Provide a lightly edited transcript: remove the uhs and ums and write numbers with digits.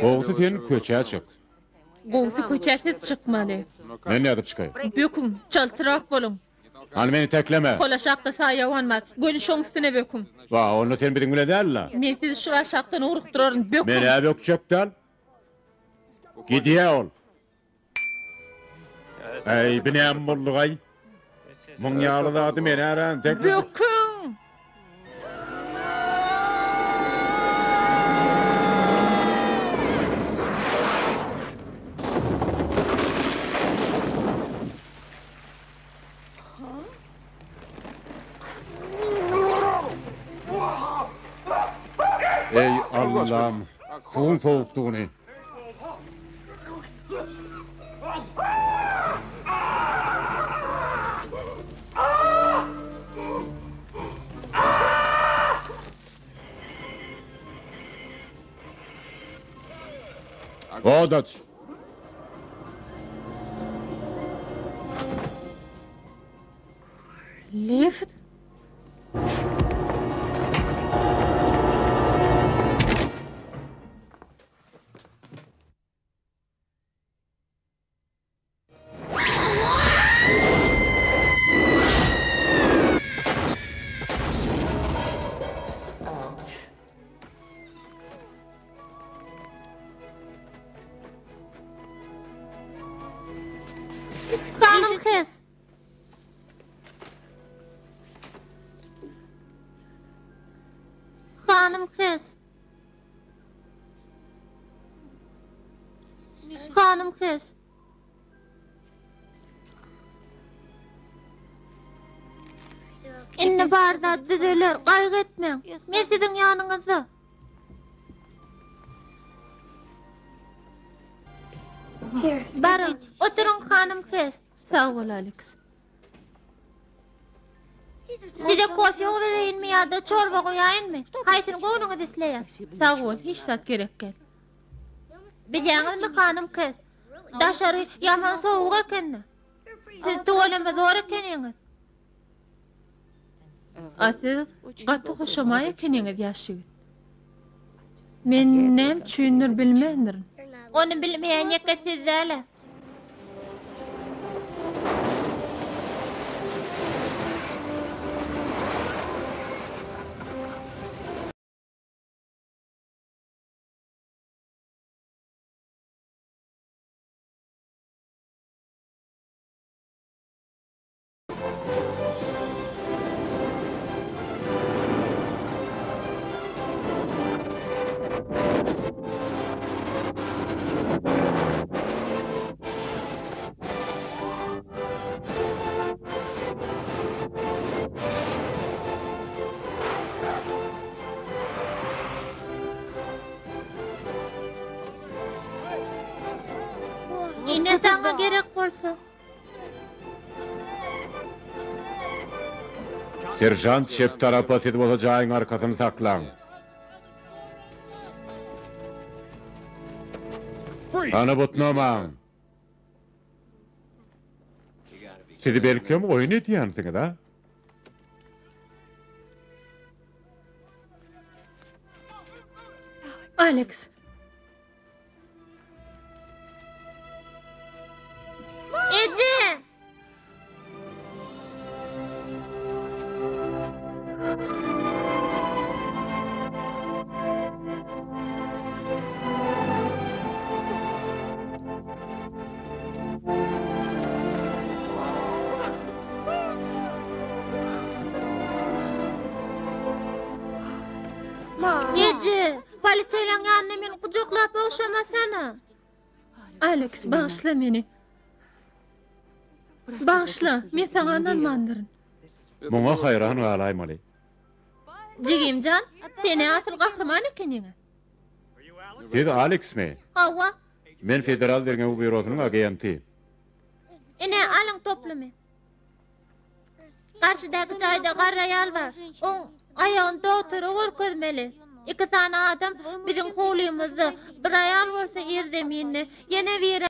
Oğuzı senin köçeye çık. Goğusu köçäsiz çykmaly. Men ýadyp çykay. Böküm, çaltyrak bolun. Hani meni tekleme. Kolaşakda saýawan bar. Gönü şoň üstüne böküm. Va, onu sen bilin bile derler. Men sizi şu aşakdan urukduraryn böküm. Meni eve ökçekten. Gidiye ol. Ey, binem mullugay. Mun yağlı da adı meni aran. Böküm. Ey Allah'ım. Kuğun soğuktuğunu. Odaç. Lift. Hanım kız. Hanım kız. Hanım kız. İnne barda düdüler, gaýgy etmeň. Men sizin ýanyňyzda. Barın, oturun hanım kız. Sağ ol Alex. Size kofe vereyinmi ya da çorba koyayınmı? Haytın koğunuňyz isleýär. Sağ ol, hiç zat gerek gel. Bilýäňizmi hanım kız? Daşary yaman sowuk ekenni. Siz tuğulama zor ekeniňiz. Aziz, gaty hoşamaý ekeniňiz ýaşygyt. Men näme çüýnür bilmendirin. Onu bilmeýän ýeke siz däle. Ine sana gerek bolsa. Serjant şep tarapa sedip olacağın arkasını saklan. Tanı butnaman. Sizi belki oyun ediyorsunuz da. Alex, Ece! Ece! Polisiýanyň ýanyna meni kucaklap boşamasana. Alex, bağışla meni. Bağışla, men sana inanmandyryn. Muňa hayran galaymaly. Jigimjan, seni asyl gahrman ekeniňi. Siz Alex mi? Hawa, Men federal dergen bürosynyň agenti. ine alyň toplamy. Karşıdaky çaýda garraýal bar. Oň aýagynda oturup görkezmeli. İki tane adam bizim howlymyzdy. Bir aýal bolsa ýerdemini, ýene bir